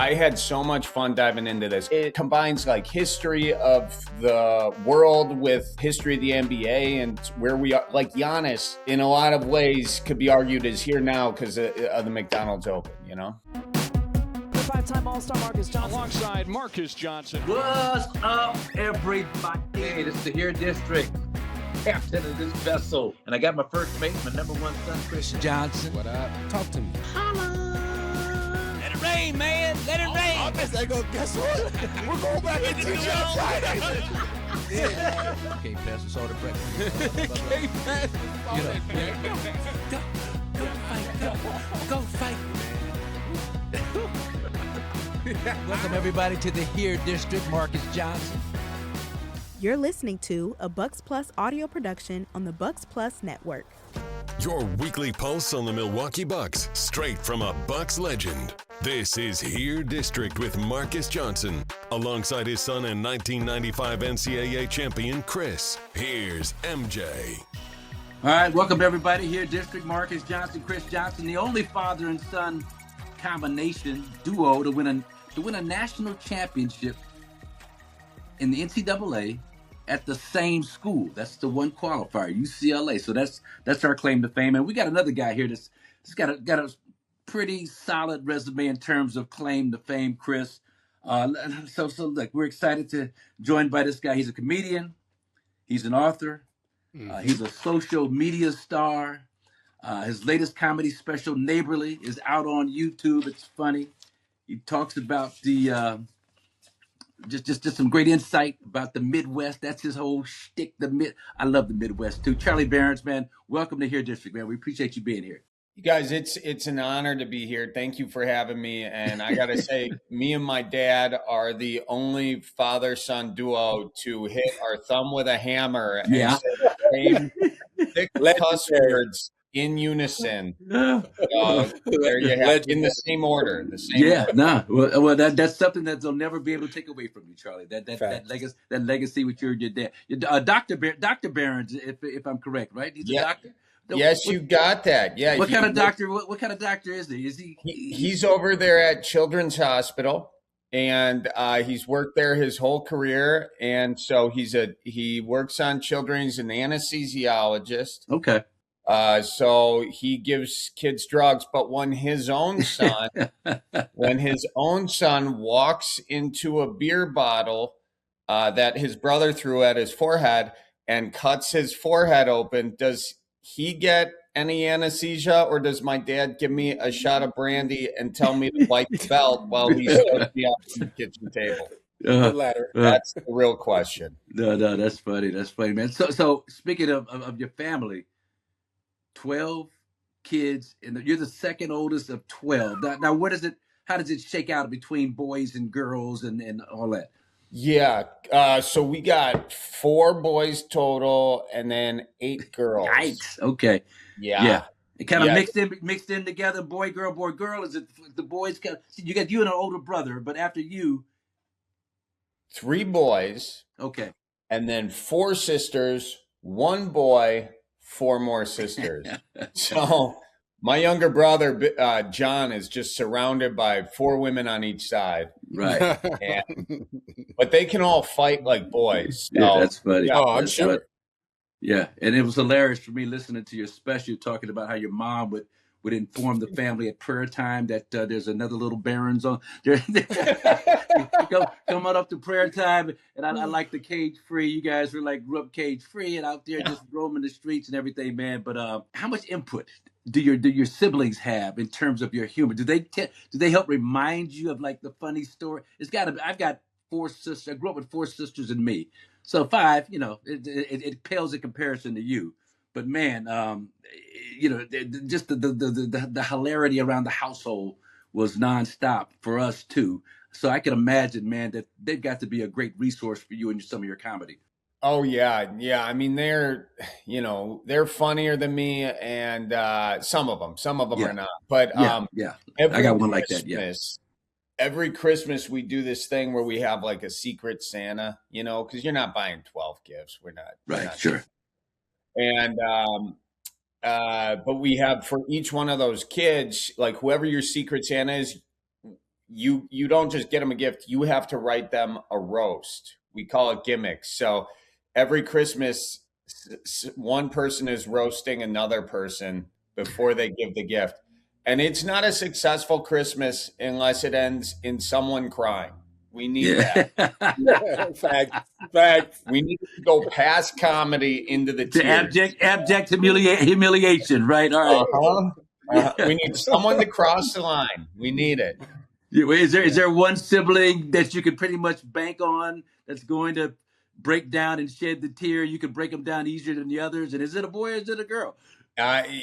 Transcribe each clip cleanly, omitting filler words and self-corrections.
I had so much fun diving into this. It combines like history of the world with history of the NBA and where we are. Like Giannis, in a lot of ways, could be argued is here now because of the McDonald's Open, you know? Five-time All-Star Marques Johnson. Alongside Marques Johnson. What's up, everybody? Hey, this is the Here District, captain of this vessel. And I got my first mate, my number one son, Kris Johnson. What up? Talk to me. Let it rain, man. Let it rain. I guess guess what? We're going back into the Friday. Yeah. Can't pass us all the breakfast. Can't pass all the Go fight. Welcome, everybody, to the Here District, Marques Johnson. You're listening to a Bucks Plus audio production on the Bucks Plus Network. Your weekly pulse on the Milwaukee Bucks, straight from a Bucks legend. This is Here District with Marques Johnson, alongside his son and 1995 NCAA champion, Kris. Here's MJ. All right, welcome, everybody. Here District, Marques Johnson, Kris Johnson, the only father and son combination duo to win a national championship in the NCAA at the same school. That's the one qualifier, UCLA. So that's our claim to fame. And we got another guy here that's got a pretty solid resume in terms of claim to fame, Kris. So look, we're excited to join by this guy. He's a comedian. He's an author. He's a social media star. His latest comedy special, Neighborly, is out on YouTube. It's funny. He talks about the just some great insight about the Midwest. That's his whole shtick. I love the Midwest too. Charlie Berens, man, welcome to Here District, man. We appreciate you being here. You guys, it's an honor to be here. Thank you for having me. And I got to say, me and my dad are the only father-son duo to hit our thumb with a hammer and say the same thick cuss words in unison. There you have in the same order. Well, that's something that they'll never be able to take away from you, Charlie. That legacy with your dad. Dr. Berens, if I'm correct, right? He's a doctor. Yes, you got that. Yeah. What kind of doctor? What kind of doctor is he? Is he? He's over there at Children's Hospital, and he's worked there his whole career. And so he works on children. He's an anesthesiologist. Okay. So he gives kids drugs, but when his own son walks into a beer bottle that his brother threw at his forehead and cuts his forehead open, does he get any anesthesia, or does my dad give me a shot of brandy and tell me to bite the belt while he shows me up on the kitchen table? The latter. That's the real question. No, that's funny. That's funny, man. So speaking of your family, 12 kids, and you're the second oldest of 12. Now, how does it shake out between boys and girls and all that? Yeah. So we got 4 boys total and then 8 girls. Yikes. Okay. Yeah. It kind of mixed in together, boy, girl. Is it the boys? You got you and an older brother, but after you, 3 boys. Okay. And then 4 sisters, 1 boy, 4 more sisters. So my younger brother, John, is just surrounded by 4 women on each side. Right. But they can all fight like boys. So, yeah, that's funny. Yeah, I'm sure. Yeah, and it was hilarious for me listening to your special talking about how your mom would inform the family at prayer time that there's another little Berens on. Come on up to prayer time, and I like the cage free. You guys were grew up cage free and out there just roaming the streets and everything, man. But how much input do your siblings have in terms of your humor? Do they help remind you of the funny story? I've got 4 sisters. I grew up with 4 sisters and me. So 5, it pales in comparison to you. But man, just the hilarity around the household was nonstop for us too. So I can imagine, man, that they've got to be a great resource for you and some of your comedy. Oh yeah. I mean, they're funnier than me, and some of them are not. But I got one like that. Yeah. Every Christmas we do this thing where we have a secret Santa, because you're not buying 12 gifts. We're not. Right. Sure. And but we have for each one of those kids, whoever your secret Santa is, you don't just get them a gift. You have to write them a roast. We call it gimmicks. So every Christmas, one person is roasting another person before they give the gift. And it's not a successful Christmas unless it ends in someone crying. We need that. Fact. We need to go past comedy into the tears. Abject humiliation, right? All right. We need someone to cross the line. We need it. Is there one sibling that you could pretty much bank on that's going to break down and shed the tear? You can break them down easier than the others. And is it a boy or is it a girl?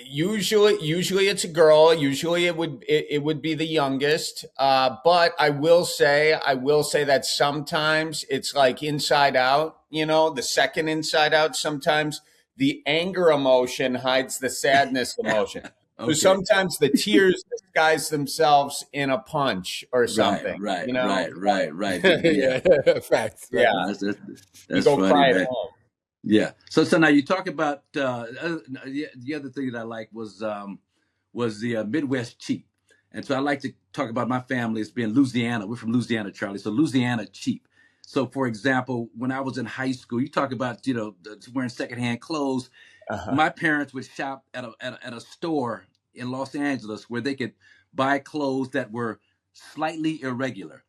Usually it's a girl. Usually it would be the youngest. But I will say that sometimes it's like Inside Out, the second Inside Out. Sometimes the anger emotion hides the sadness emotion. Okay. So sometimes the tears disguise themselves in a punch or something. Right. Yeah. Facts. Yeah. That's you go funny, cry man. at home. Yeah. So now you talk about the other thing that I like was the Midwest cheap, and so I like to talk about my family as being Louisiana. We're from Louisiana, Charlie. So Louisiana cheap. So for example, when I was in high school, you talk about wearing secondhand clothes. My parents would shop at a store in Los Angeles where they could buy clothes that were slightly irregular,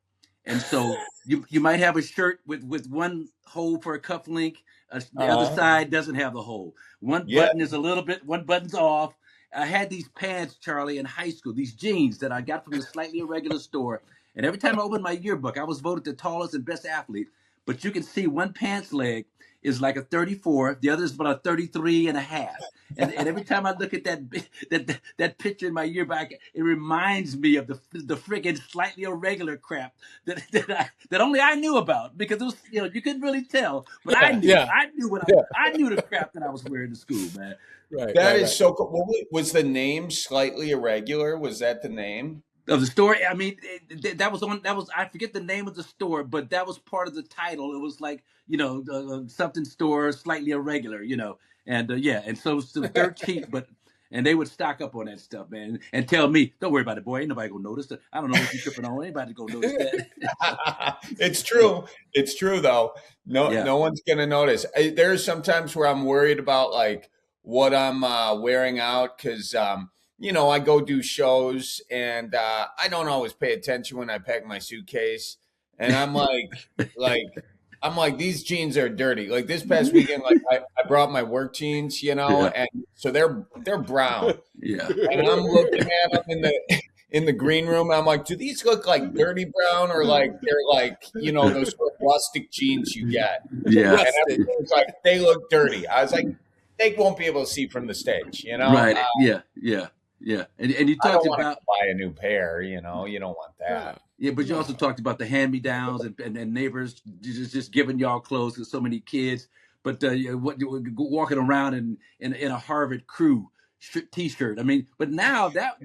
and so you might have a shirt with one hole for a cuff link. The other side doesn't have the hole. One button is one button's off. I had these pants, Charlie, in high school, these jeans that I got from the slightly irregular store. And every time I opened my yearbook, I was voted the tallest and best athlete. But you can see one pants leg is like a 34. The other is about a 33 and a half. And every time I look at that picture in my yearbook, it reminds me of the friggin' slightly irregular crap that only I knew about, because it was, you couldn't really tell, but I knew. I knew the crap that I was wearing to school, man. Right. That is so cool. Was the name Slightly Irregular? Was that the name of the store? I mean, that was I forget the name of the store, but that was part of the title. It was like, something store, Slightly Irregular, and so they're cheap, and they would stock up on that stuff, man, and tell me, don't worry about it, boy, ain't nobody gonna notice it. I don't know what you're tripping on. Anybody gonna notice that? It's true though. No one's gonna notice. There's sometimes where I'm worried about like what I'm wearing out, because I go do shows and I don't always pay attention when I pack my suitcase, and I'm like, these jeans are dirty. Like this past weekend, like I brought my work jeans, and so they're brown. Yeah. And I'm looking at them in the green room. I'm like, do these look like dirty brown, or like they're like, those sort of rustic jeans you get? Yeah. And everyone's like, they look dirty. I was like, they won't be able to see from the stage, Right. Yeah. And you talked about buy a new pair, you don't want that. Yeah, but you also talked about the hand-me-downs and neighbors just giving y'all clothes to so many kids. But walking around in a Harvard Crew T-shirt. I mean, but now that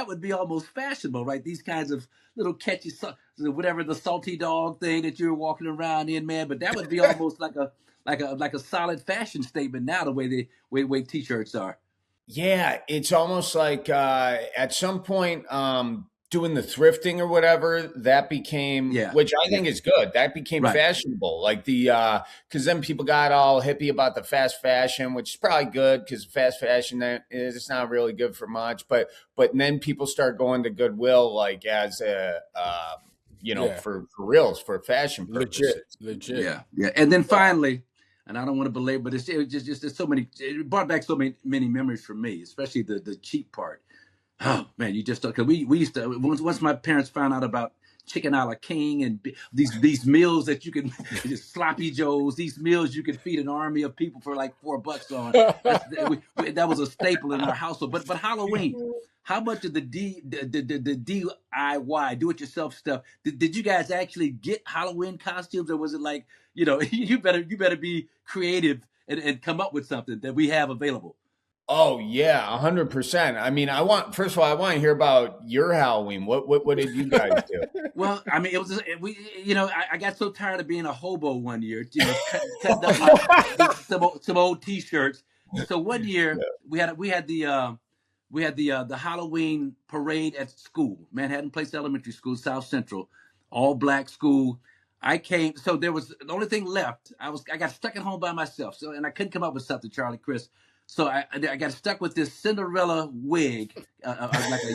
would be almost fashionable, right? These kinds of little catchy, whatever, the salty dog thing that you're walking around in, man. But that would be almost like a solid fashion statement now, the way T-shirts are. Yeah, it's almost like at some point doing the thrifting or whatever, that became, which I think is good. That became fashionable. Like because then people got all hippie about the fast fashion, which is probably good, because fast fashion it's not really good for much. But then people start going to Goodwill, like as a for reals, for fashion purposes. Legit. Yeah. And then finally, and I don't want to belabor, but it's just so many. It brought back so many memories for me, especially the cheap part. Oh man, you just because we used to, once my parents found out about chicken a la king and these meals that you can just sloppy joes, these meals you could feed an army of people for like $4 on. That was a staple in our household. But Halloween, how much of the DIY, do it yourself stuff did you guys actually get Halloween costumes, or was it like, you better be creative and come up with something that we have available? Oh yeah, 100%. I mean, first of all, I want to hear about your Halloween. What did you guys do? Well, I mean, it was I got so tired of being a hobo one year, cutting up some old T-shirts. So one year we had the we had the Halloween parade at school, Manhattan Place Elementary School, South Central, all black school. I came, so there was the only thing left. I got stuck at home by myself, so and I couldn't come up with something, Charlie, Chris. So I got stuck with this Cinderella wig,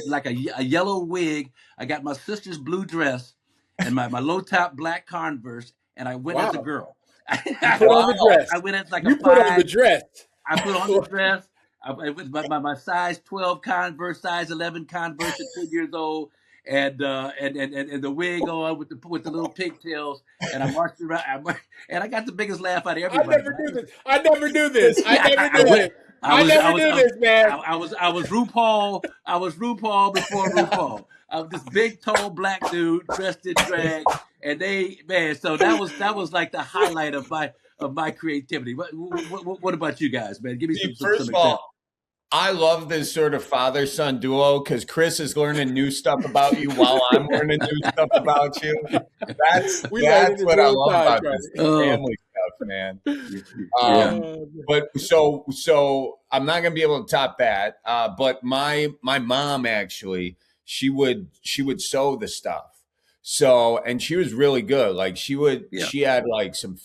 like a yellow wig. I got my sister's blue dress and my low top black Converse, and I went as a girl. You put on the dress. I went as like you a put five. on the dress. I put on the dress. With my size 12 Converse, size 11 Converse at 10 years old, and the wig on with the little pigtails, and I marched around, and I got the biggest laugh out of everybody. I never do this, man. I was RuPaul. I was RuPaul before RuPaul. I was this big, tall black dude dressed in drag, and so that was like the highlight of my creativity. What about you guys, man? Give me some First of all, I love this sort of father-son duo because Kris is learning new stuff about you while I'm learning new stuff about you. That's what I love about this family stuff, man. But so I'm not gonna be able to top that. But my mom actually, she would sew the stuff. So, and she was really good. Like she had like some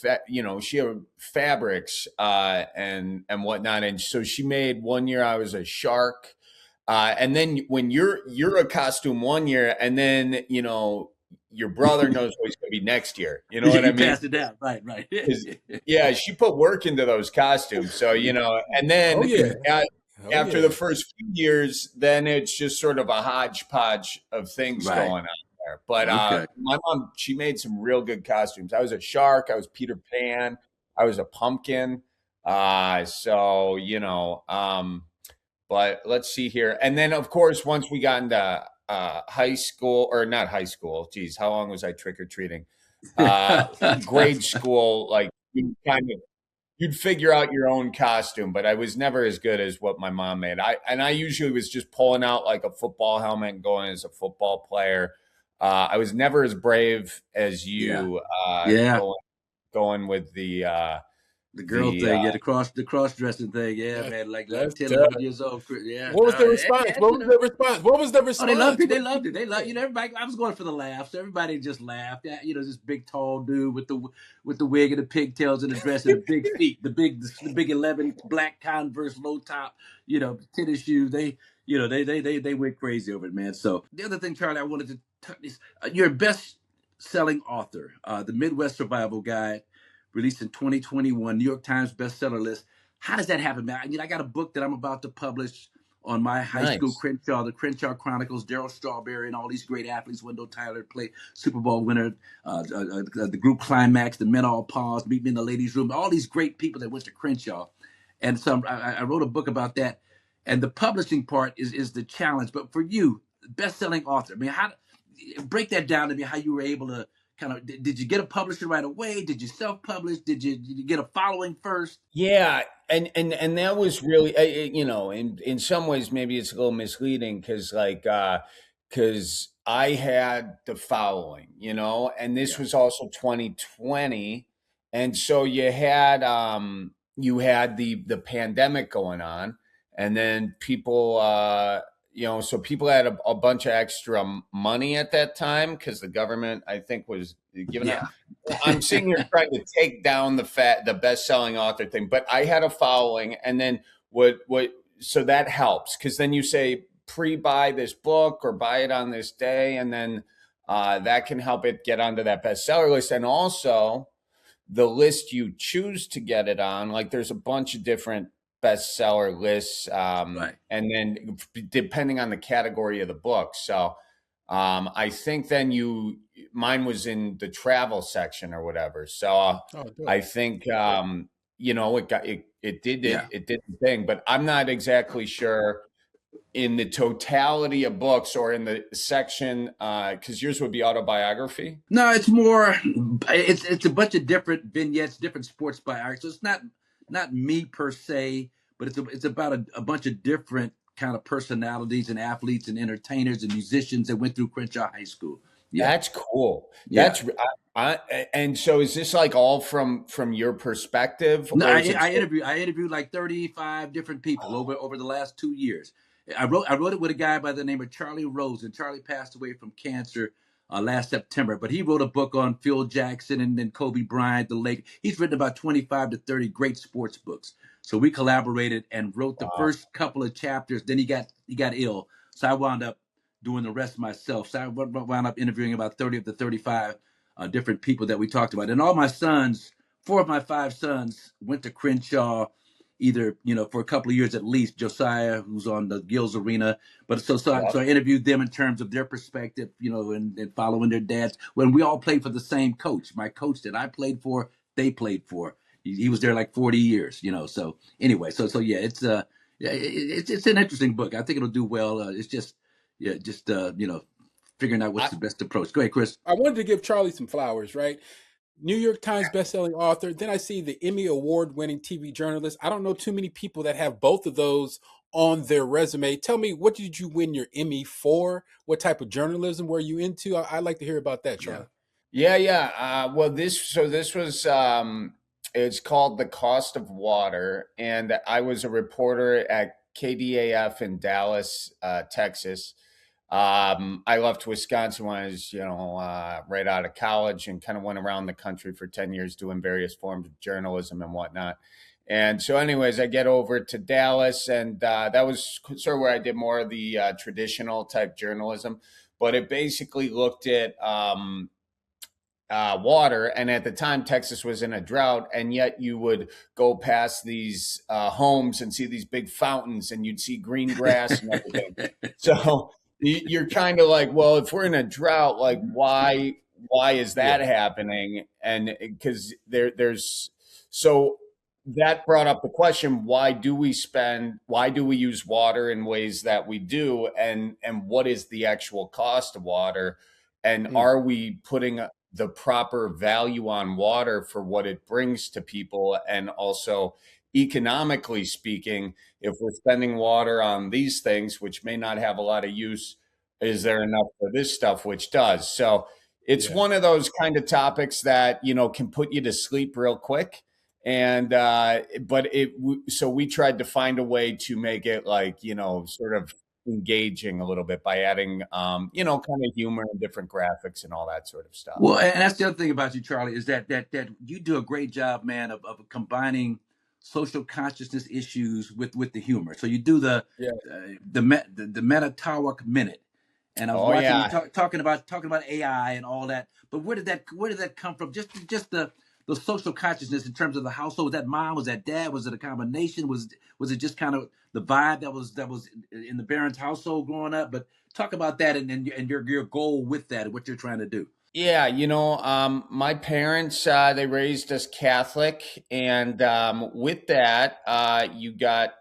she had fabrics, and whatnot. And so she made, one year I was a shark. And then when you're a costume one year, and then, your brother knows what he's going to be next year. You know what I mean? Passed it down. Right. Yeah. She put work into those costumes. So, and then after the first few years, then it's just sort of a hodgepodge of things going on. But my mom, she made some real good costumes. I was a shark. I was Peter Pan. I was a pumpkin. But let's see here. And then, of course, once we got into high school, or not high school, geez, how long was I trick-or-treating? Grade school, like you'd figure out your own costume, but I was never as good as what my mom made. I usually was just pulling out like a football helmet and going as a football player. I was never as brave as you. Going with the girl thing, the cross dressing thing, man. Like 10, 11 years old, yeah. What was the response? What was the response? Oh, they loved it. They loved it. Everybody. I was going for the laughs. Everybody just laughed. This big tall dude with the wig and the pigtails and the dress and the big feet, the big 11 black Converse low top, tennis shoes. They went crazy over it, man. So the other thing, Charlie, I wanted to touch is you're a best-selling author, the Midwest Survival Guide, released in 2021, New York Times bestseller list. How does that happen, man? I got a book that I'm about to publish on my high school Crenshaw, the Crenshaw Chronicles, Darryl Strawberry, and all these great athletes. Wendell Tyler played Super Bowl winner, the group Climax, the Men All Pause, Meet Me in the Ladies' Room, all these great people that went to Crenshaw. And so I wrote a book about that. And the publishing part is the challenge. But for you, best-selling author, how break that down to me, how you were able to did you get a publisher right away? Did you self-publish? Did you get a following first? Yeah. And that was really, in some ways, maybe it's a little misleading because I had the following, and this was also 2020. And so you had the pandemic going on, and then people, so people had a bunch of extra money at that time because the government, I think, was giving out. I'm sitting here trying to take down the best-selling author thing, but I had a following, and then so that helps because then you say pre-buy this book or buy it on this day, and then that can help it get onto that bestseller list, and also the list you choose to get it on. Like there's a bunch of different bestseller lists, and then depending on the category of the book. So I think then mine was in the travel section or whatever. So I think it did the thing, but I'm not exactly sure in the totality of books or in the section, because yours would be autobiography. No, it's more. It's a bunch of different vignettes, different sports biographies. So it's not me per se, but it's about a bunch of different kind of personalities and athletes and entertainers and musicians that went through Crenshaw High School. Yeah. That's cool. Yeah. And so is this like all from your perspective? No, I interviewed like 35 different people over the last 2 years. I wrote it with a guy by the name of Charlie Rose, and Charlie passed away from cancer last September. But he wrote a book on Phil Jackson and then Kobe Bryant, the Lake. He's written about 25 to 30 great sports books. So we collaborated and wrote the first couple of chapters. Then he got ill, so I wound up doing the rest myself. So I wound up interviewing about 30 of the 35 different people that we talked about. And all my sons, 4 of my 5 sons, went to Crenshaw, either, for a couple of years at least. Josiah, who's on the Gills Arena. But so I interviewed them in terms of their perspective, and following their dads. When we all played for the same coach. My coach that I played for, they played for. He was there like 40 years, So anyway, so yeah, it's an interesting book. I think it'll do well. It's just figuring out what's the best approach. Go ahead, Kris. I wanted to give Charlie some flowers, right? New York Times bestselling author. Then I see the Emmy award-winning TV journalist. I don't know too many people that have both of those on their resume. Tell me, what did you win your Emmy for? What type of journalism were you into? I'd like to hear about that, Charlie. Yeah. Well, this was it's called The Cost of Water, and I was a reporter at KDAF in Dallas, Texas. I left Wisconsin when I was, right out of college, and kind of went around the country for 10 years doing various forms of journalism and whatnot. And so anyways, I get over to Dallas, and that was sort of where I did more of the traditional type journalism, but it basically looked at water. And at the time, Texas was in a drought, and yet you would go past these homes and see these big fountains, and you'd see green grass and everything. So you're kind of like, well, if we're in a drought, like why is that happening? And because there's so that brought up the question, why do we use water in ways that we do, and what is the actual cost of water, and are we putting the proper value on water for what it brings to people? And also, economically speaking, if we're spending water on these things, which may not have a lot of use, is there enough for this stuff, which does? So it's one of those kind of topics that, can put you to sleep real quick. And, so we tried to find a way to make it like, sort of engaging a little bit by adding, kind of humor and different graphics and all that sort of stuff. Well, and that's the other thing about you, Charlie, is that you do a great job, man, of combining social consciousness issues with the humor. So you do the Meta-Tawak Minute, and I was watching you talking about AI and all that. But where did that come from? Just the social consciousness in terms of the household. Was that mom? Was that dad? Was it a combination? Was it just kind of the vibe that was in the Berens household growing up? But talk about that and your goal with that and what you're trying to do. Yeah, my parents, they raised us Catholic, and with that, you got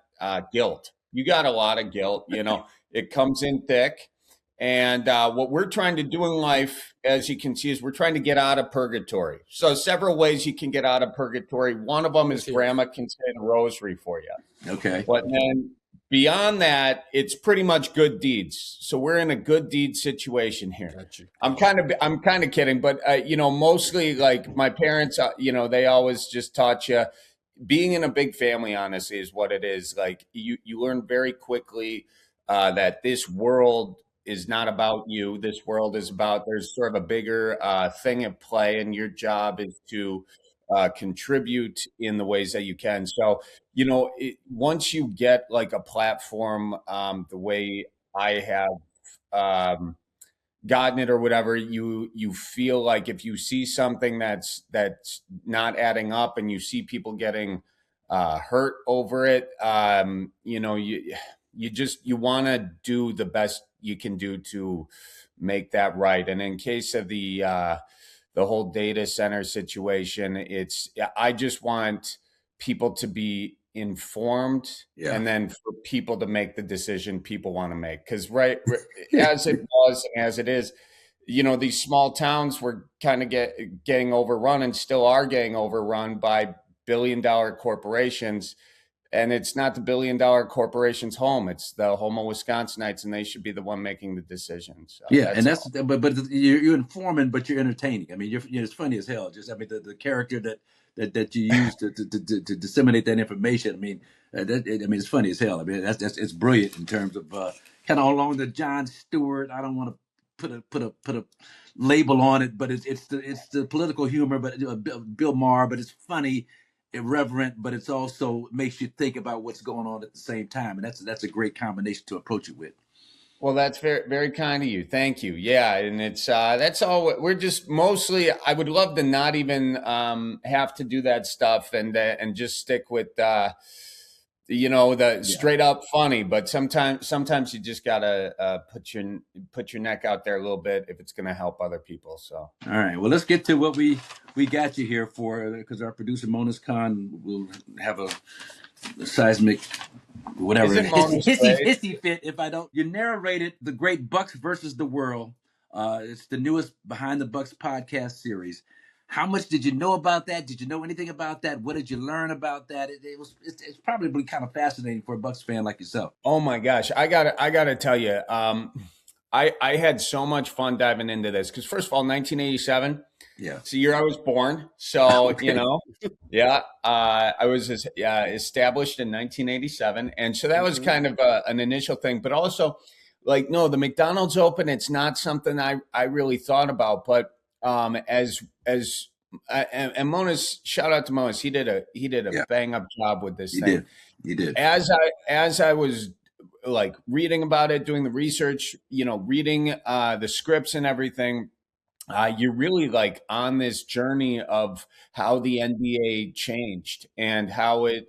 guilt. You got a lot of guilt, it comes in thick. And what we're trying to do in life, as you can see, is we're trying to get out of purgatory. So several ways you can get out of purgatory. One of them is grandma can say the rosary for you. Okay. But then beyond that, it's pretty much good deeds. So we're in a good deed situation here. I'm kind of kidding, but mostly like my parents, they always just taught you, being in a big family, honestly, is what it is. Like you learn very quickly that this world is not about you. This world is about, there's sort of a bigger thing at play, and your job is to contribute in the ways that you can. So, once you get like a platform, the way I have gotten it or whatever, you feel like if you see something that's not adding up, and you see people getting hurt over it, you want to do the best you can do to make that right. And in case of the whole data center situation, I just want people to be informed, and then for people to make the decision people want to make. Because as it was and as it is, these small towns were kind of getting overrun, and still are getting overrun by billion-dollar corporations. And it's not the billion-dollar corporation's home. It's the home of Wisconsinites, and they should be the one making the decision. So yeah, and that's but you're informing, but you're entertaining. I mean, it's funny as hell. Just I mean, the character that you use to disseminate that information. I mean, it's funny as hell. I mean, that's it's brilliant in terms of kind of along the Jon Stewart. I don't want to put a label on it, but it's the political humor, but Bill Maher, but it's funny, irreverent, but it's also makes you think about what's going on at the same time, and that's a great combination to approach it with. Well, that's very, very kind of you. Thank you. Yeah, and it's that's all. We're just mostly. I would love to not even have to do that stuff and just stick with the straight up funny. But sometimes you just gotta put your neck out there a little bit if it's going to help other people. So all right, well, let's get to what we got you here for, because our producer Monas Khan will have a seismic whatever hissy fit if I don't. You narrated the great Bucks versus the World. It's the newest Behind the Bucks podcast series. How much did you know about that? Did you know anything about that? What did you learn about that? It's probably kind of fascinating for a Bucks fan like yourself. Oh my gosh, I gotta tell you, I had so much fun diving into this because first of all, 1987. Yeah, it's the year I was born. So, okay. I was established in 1987. And so that was kind of an initial thing. But also, the McDonald's Open, it's not something I really thought about. But and Monas, shout out to Monas, he did a bang up job with this thing. He did. As I was reading about it, doing the research, reading the scripts and everything. You're really on this journey of how the NBA changed and how it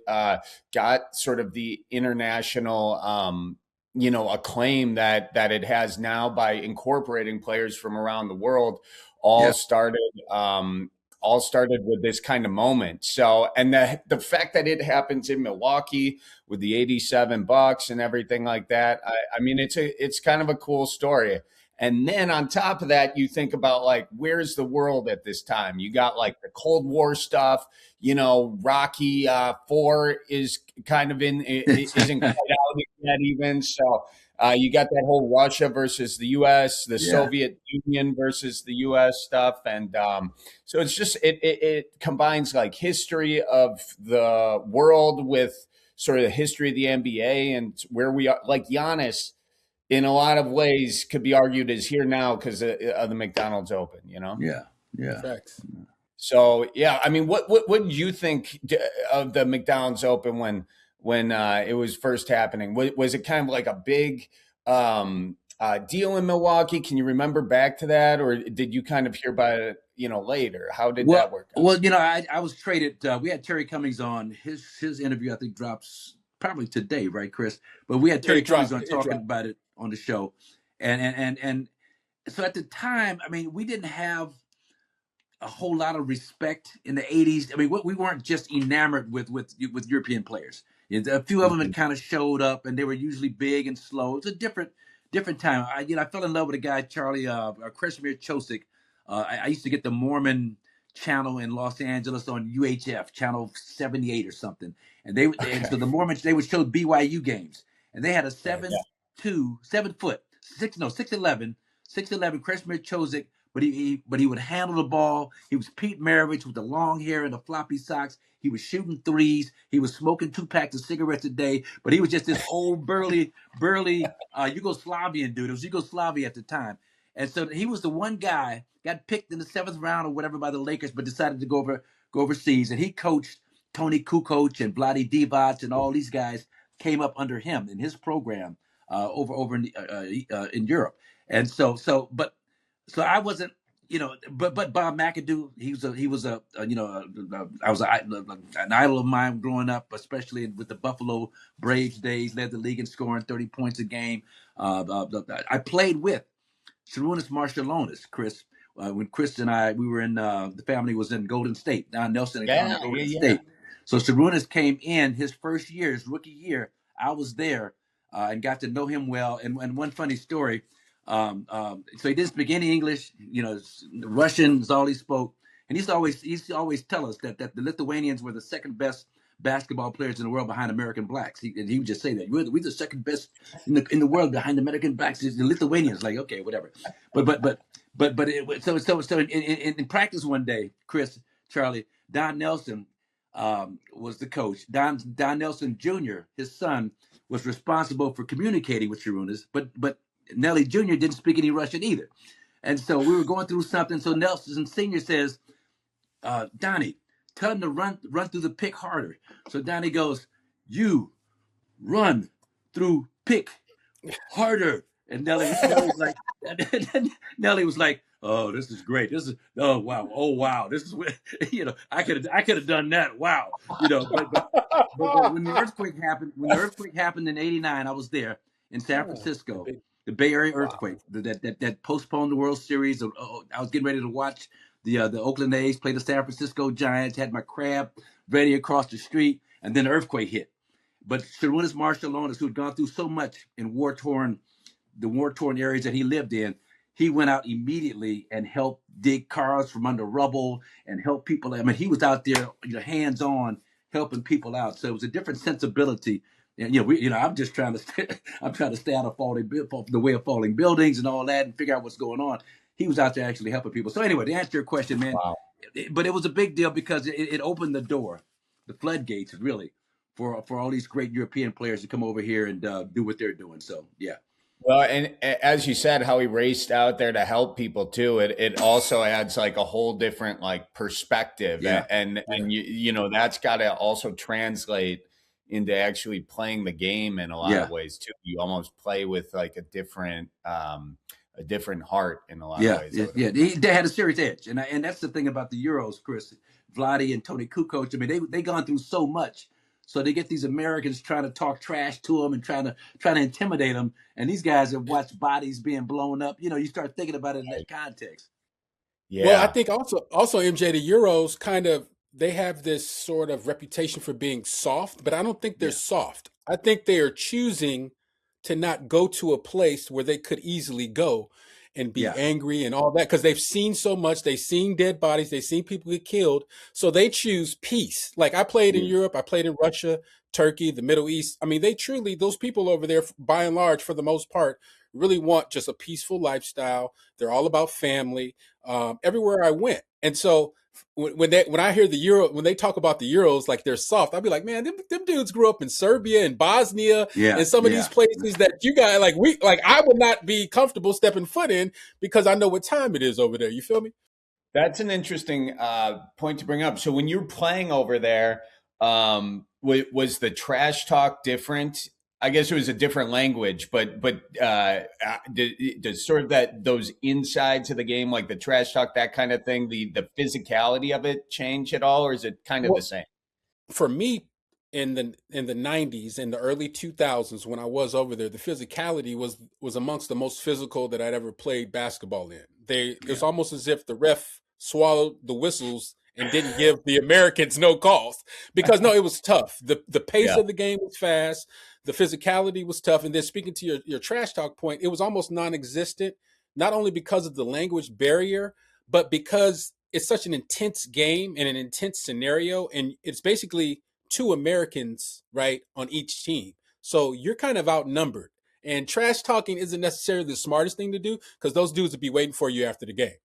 got sort of the international, acclaim that it has now by incorporating players from around the world. All started with this kind of moment. So, and the fact that it happens in Milwaukee with the '87 Bucks and everything like that, I mean, it's kind of a cool story. And then on top of that, you think about where's the world at this time? You got the Cold War stuff, Rocky IV is kind of isn't quite out yet even. So you got that whole Russia versus the U.S., the Soviet Union versus the U.S. stuff. And so it's just, it combines history of the world with sort of the history of the NBA and where we are, Giannis, in a lot of ways, could be argued is here now because of the McDonald's Open, Yeah. Facts. So, I mean, what did you think of the McDonald's Open when it was first happening? Was it kind of like a big deal in Milwaukee? Can you remember back to that, or did you kind of hear about it, later? How did that work out? Well, I was traded. We had Terry Cummings on. His interview, I think, drops probably today, right, Chris? But we had Terry Cummings on talking about it on the show, and so at the time, I mean, we didn't have a whole lot of respect in the '80s. I mean, we weren't just enamored with European players. A few of them had kind of showed up, and they were usually big and slow. It's a different time. I fell in love with a guy, Charlie Kris Marques Johnson. I used to get the Mormon channel in Los Angeles on UHF, channel 78 or something. And so the Mormons, they would show BYU games. And they had a 6'11", 6'11" Kris Marques Johnson, but he would handle the ball. He was Pete Maravich with the long hair and the floppy socks. He was shooting threes. He was smoking 2 packs of cigarettes a day. But he was just this old burly Yugoslavian dude. It was Yugoslavia at the time. And so he was the one guy, got picked in the 7th round or whatever by the Lakers, but decided to go overseas. And he coached Tony Kukoc and Vlade Divac, and all these guys came up under him in his program over in Europe. And so I wasn't, but Bob McAdoo, he was an idol of mine growing up, especially with the Buffalo Braves days. Led the league in scoring 30 points a game. I played with Sarunas Marciulionis, Chris. When Chris and I, we were in the family was in Golden State. Don Nelson and Golden State. So Sarunas came in his first year, his rookie year. I was there and got to know him well. And one funny story. So he didn't speak any English. Russian is all he spoke. And he used to always tell us that the Lithuanians were the second best basketball players in the world behind American blacks. He would just say that we're the second best in the world behind American blacks. The Lithuanians, like, okay, whatever. So in practice one day, Kris, Charlie, Don Nelson was the coach. Don Nelson Jr., his son, was responsible for communicating with Sharunas, but Nelly Jr. didn't speak any Russian either. And so we were going through something. So Nelson Sr. says, Donnie, tell him to run through the pick harder. So Donnie goes, you run through pick harder. And Nelly was like, oh, this is great. Oh wow. This is what, I could have done that. Wow. But when the earthquake happened in '89, I was there in San Francisco, the Bay Area earthquake that postponed the World Series. I was getting ready to watch the Oakland A's play the San Francisco Giants. Had my crab ready across the street, and then the earthquake hit. But Sharunas Marshalonis, who had gone through so much in the war-torn areas that he lived in, he went out immediately and helped dig cars from under rubble and help people. I mean, he was out there, hands-on, helping people out. So it was a different sensibility. And I'm just trying to stay out of the way of falling buildings and all that, and figure out what's going on. He was out there actually helping people. So anyway, to answer your question, man, but it was a big deal because it opened the door, the floodgates, really, for all these great European players to come over here and do what they're doing. So yeah. Well, and as you said, how he raced out there to help people too, it also adds like a whole different like perspective. Yeah. And that's got to also translate into actually playing the game in a lot of ways too. You almost play with like a different heart in a lot of ways. Yeah. They had a serious edge. And that's the thing about the Euros, Kris. Vlade and Tony Kukoc, I mean, they gone through so much. So they get these Americans trying to talk trash to them and trying to intimidate them. And these guys have watched bodies being blown up. You start thinking about it in that context. Yeah. Well, I think also MJ, the Euros kind of, they have this sort of reputation for being soft, but I don't think they're soft. I think they are choosing to not go to a place where they could easily go and be angry and all that, because they've seen so much. They've seen dead bodies. They've seen people get killed. So they choose peace. Like I played in Europe. I played in Russia, Turkey, the Middle East. I mean, those people over there, by and large, for the most part, really want just a peaceful lifestyle. They're all about family everywhere I went. And so when I hear when they talk about the Euros like they're soft, I'll be like, man, them dudes grew up in Serbia and Bosnia and some of these places that you guys I would not be comfortable stepping foot in because I know what time it is over there. You feel me? That's an interesting point to bring up. So when you're playing over there, was the trash talk different? I guess it was a different language, but does sort of those insides of the game, like the trash talk, that kind of thing, the physicality of it change at all, or is it kind of the same? For me, in the 90s, in the early 2000s, when I was over there, the physicality was amongst the most physical that I'd ever played basketball in. It was almost as if the ref swallowed the whistles and didn't give the Americans no calls, because it was tough. The pace of the game was fast. The physicality was tough. And then speaking to your trash talk point, it was almost non-existent, not only because of the language barrier, but because it's such an intense game and an intense scenario. And it's basically two Americans, right, on each team. So you're kind of outnumbered. And trash talking isn't necessarily the smartest thing to do, because those dudes would be waiting for you after the game.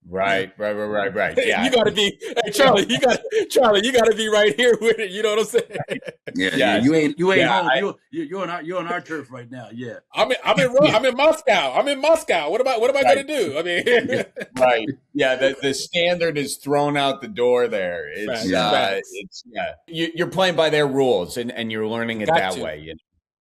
Right. Yeah, you got to be, hey, Charlie. You got to be right here with it. You know what I'm saying? Yeah. You ain't home. You're on our turf right now. Yeah. I'm in Moscow. What am I going to do? I mean, right. Yeah. The standard is thrown out the door there. You're playing by their rules, and you're learning it that way.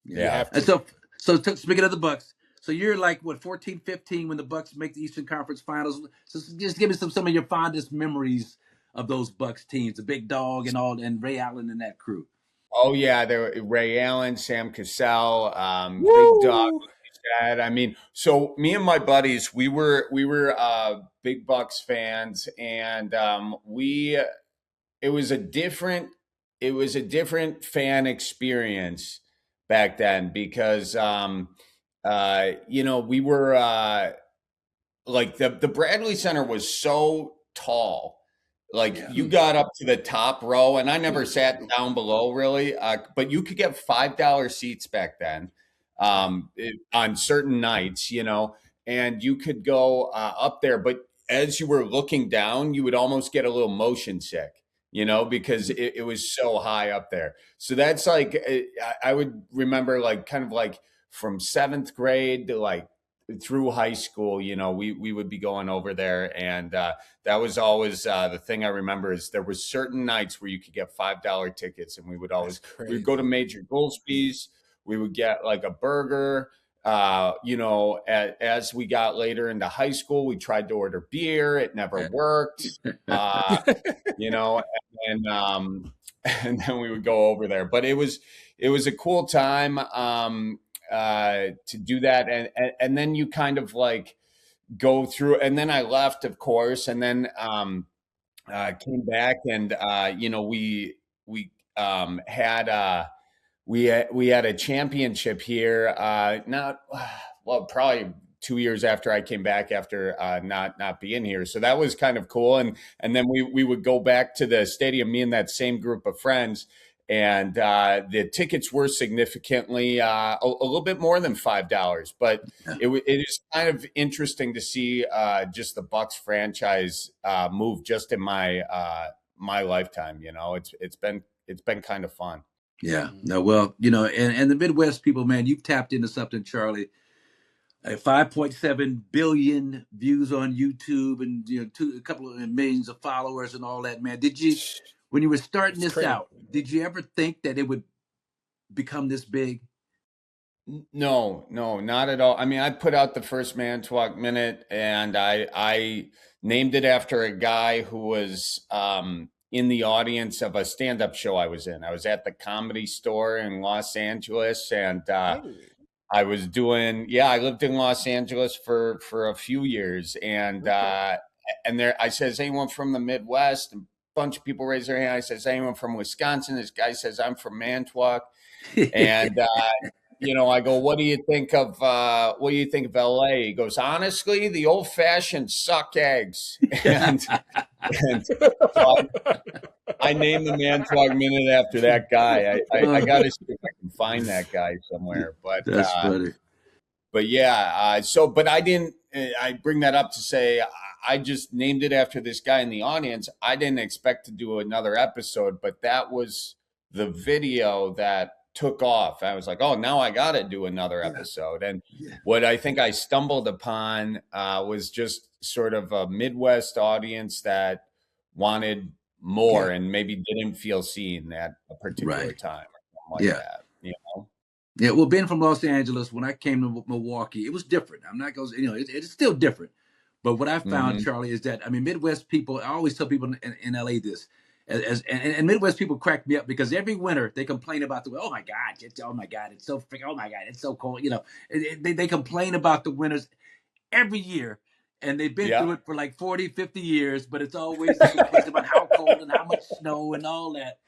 Yeah. And so speaking of the Bucks. So you're like, 14, 15 when the Bucks make the Eastern Conference Finals. So just give me some of your fondest memories of those Bucks teams, the Big Dog and Ray Allen and that crew. Oh yeah, there were Ray Allen, Sam Cassell, Big Dog. I mean, so me and my buddies, we were big Bucks fans, and it was a different fan experience back then, because we were like the Bradley Center was so tall Like you got up to the top row, and I never sat down below really, but you could get $5 seats back then on certain nights, and you could go up there. But as you were looking down, you would almost get a little motion sick, because it was so high up there. So that's like, I would remember like kind of like from seventh grade to like through high school, we would be going over there. And that was always the thing I remember is there was certain nights where you could get $5 tickets, and we would we'd go to Major Goldsby's. We would get like a burger. As we got later into high school, we tried to order beer. It never worked. And and then we would go over there. But it was a cool time to do that. And then you kind of like go through, and then I left, of course, and then came back, and we had a championship here, probably 2 years after I came back after not being here. So that was kind of cool. And then we would go back to the stadium, me and that same group of friends. And the tickets were significantly a little bit more than $5, but it is kind of interesting to see just the Bucks franchise move just in my lifetime. It's been kind of fun. Yeah. No, well, and the Midwest people, man, you've tapped into something, Charlie. 5.7 billion views on YouTube, and a couple of millions of followers and all that, man. Did you, when you were starting this out, did you ever think that it would become this big? No, not at all. I mean, I put out the first Manitowoc Minute, and I named it after a guy who was in the audience of a stand-up show I was in. I was at the Comedy Store in Los Angeles, and I was doing, I lived in Los Angeles for a few years, and there I says, anyone from the Midwest? And a bunch of people raise their hand. I says, anyone from Wisconsin? This guy says, I'm from Manitowoc. And I go, what do you think of LA? He goes, honestly, the old fashioned suck eggs. And so I named the Manitowoc Minute after that guy. I got to see if I can find that guy somewhere. But that's funny. But yeah, but I didn't. I bring that up to say I just named it after this guy in the audience. I didn't expect to do another episode, but that was the video that took off. I was like, oh, now I got to do another episode. And what I think I stumbled upon was just sort of a Midwest audience that wanted more and maybe didn't feel seen at a particular time or something like that, Yeah, well, being from Los Angeles, when I came to Milwaukee, it was different. I'm not going to, it's still different. But what I found, Charlie, is that, Midwest people, I always tell people in LA this, and Midwest people crack me up because every winter they complain about the, oh my God, it's so freaking, oh my God, it's so cold. They complain about the winters every year, and they've been through it for like 40, 50 years, but it's always a complaint about how cold and how much snow and all that.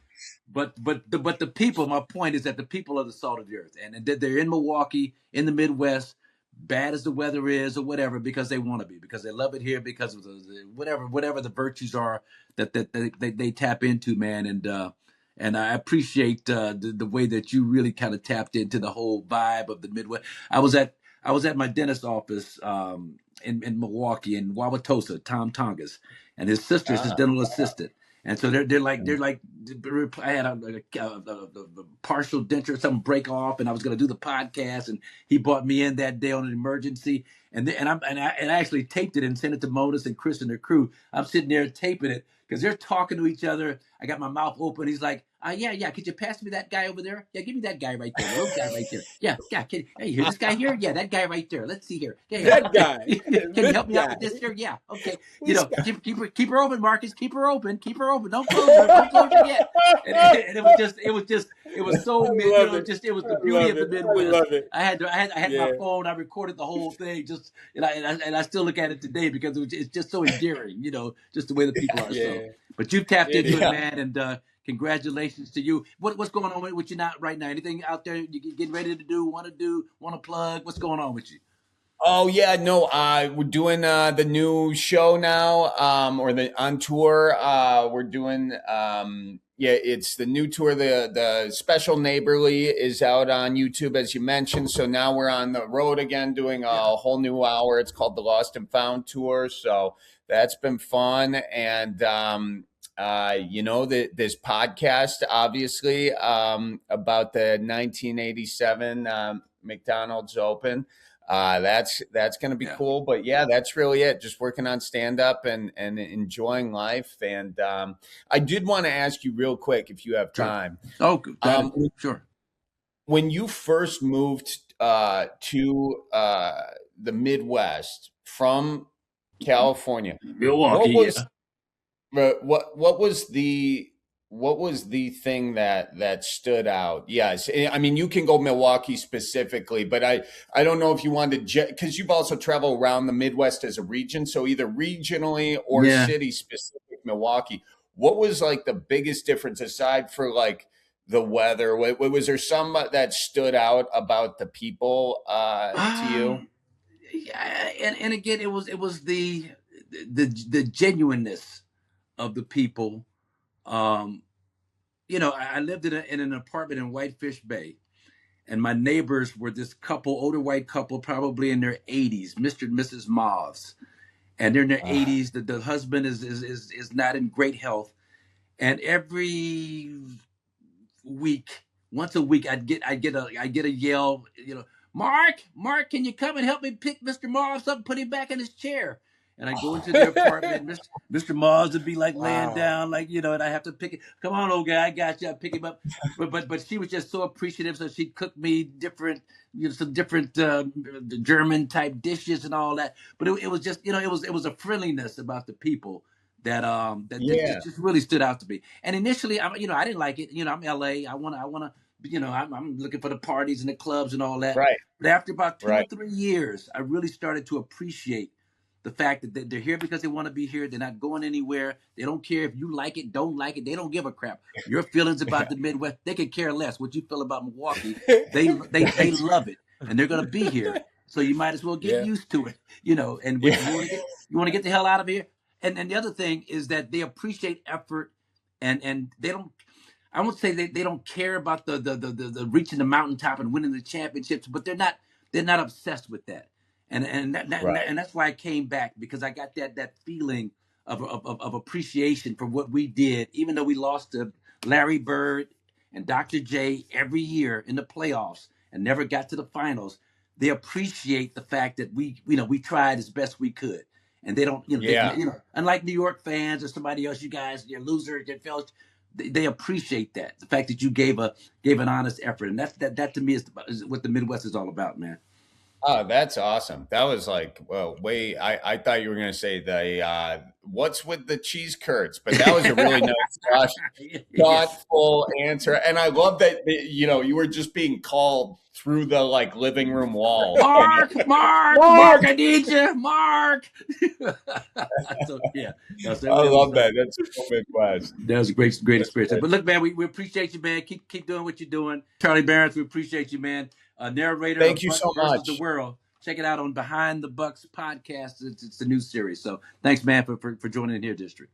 But the people, my point is that the people are the salt of the earth, and they're in Milwaukee, in the Midwest, bad as the weather is or whatever, because they want to be, because they love it here, because of the whatever the virtues are that they tap into, man. And I appreciate the way that you really kind of tapped into the whole vibe of the Midwest. I was at my dentist's office in Milwaukee, in Wauwatosa, Tom Tonga's, and his sister's his dental assistant. And so they're like, I had a partial denture, something break off, and I was going to do the podcast, and he brought me in that day on an emergency, and I actually taped it and sent it to Modus and Chris and their crew. I'm sitting there taping it because they're talking to each other. I got my mouth open. He's like, yeah. Could you pass me that guy over there? Yeah, give me that guy right there. The little guy right there. Yeah. Hey, you hear this guy here? Yeah, that guy right there. Let's see here. Yeah. That guy. Can you help me out with this here? Yeah. Okay. Keep her open, Marcus. Keep her open. Don't close her. Don't close her yet. And it was so it was the beauty of the Midwest. I had my phone. I recorded the whole thing. And I still look at it today because it's just so endearing. Just the way the people are. So, but you've tapped into it, man, and. Congratulations to you. What's going on with you now right now? Anything out there you getting ready to do, want to plug? What's going on with you? Oh yeah, no, we're doing the new show now, or the on tour. We're doing yeah, it's the new tour. The special Neighborly is out on YouTube, as you mentioned. So now we're on the road again, doing a whole new hour. It's called the Lost and Found Tour. So that's been fun, and you know, this podcast, obviously, about the 1987 McDonald's Open. That's going to be cool. But yeah, that's really it. Just working on stand up and enjoying life. And I did want to ask you real quick, if you have time. Oh, sure. When you first moved to the Midwest from California, Milwaukee, what was the thing that stood out? Yes, I mean, you can go Milwaukee specifically, but I don't know if you wanted to, because you've also traveled around the Midwest as a region, so either regionally or city specific Milwaukee. What was like the biggest difference aside for like the weather? Was there some that stood out about the people to you? Yeah, and again, it was the genuineness of the people. You know, I lived in an apartment in Whitefish Bay, and my neighbors were this couple, older white couple, probably in their 80s, Mr. and Mrs. Moths. And they're in their 80s. The husband is not in great health. And every week, once a week, I'd get a yell, you know, Mark, can you come and help me pick Mr. Moths up and put him back in his chair? And I go into their apartment. Mr. Moths would be like laying down, like, you know, and I have to pick it. Come on, old guy, I got you. I pick him up. But she was just so appreciative. So she'd cook me different, you know, some different German type dishes and all that. But it was just, you know, it was a friendliness about the people that just really stood out to me. And initially, I didn't like it. You know, I'm LA. I wanna. You know, I'm looking for the parties and the clubs and all that. Right. But after about 2 or 3 years, I really started to appreciate the fact that they're here because they want to be here. They're not going anywhere. They don't care if you like it, don't like it. They don't give a crap. Your feelings about the Midwest, they could care less. What you feel about Milwaukee, they love it, and they're going to be here. So you might as well get used to it, you know. And when you want to get the hell out of here. And the other thing is that they appreciate effort, and they don't. I won't say they don't care about the reaching the mountaintop and winning the championships, but they're not obsessed with that. And that's why I came back, because I got that feeling of appreciation for what we did, even though we lost to Larry Bird and Dr. J every year in the playoffs and never got to the finals. They appreciate the fact that we tried as best we could, and they don't, unlike New York fans or somebody else, you guys, you're losers, you're failures. They appreciate that, the fact that you gave an honest effort, and that to me is what the Midwest is all about, man. Oh, that's awesome. That was like, well, I thought you were going to say the, what's with the cheese curds, but that was a really nice, thoughtful answer. And I love that, you know, you were just being called through the like living room wall. Mark, I need you, Mark. So, yeah. I love that. That's so Midwest. That was a great experience. But look, man, we appreciate you, man. Keep doing what you're doing. Charlie Berens, we appreciate you, man. Narrator. Thank you so much. The world. Check it out on Behind the Bucks podcast. It's a new series. So thanks, man, for joining in here, District.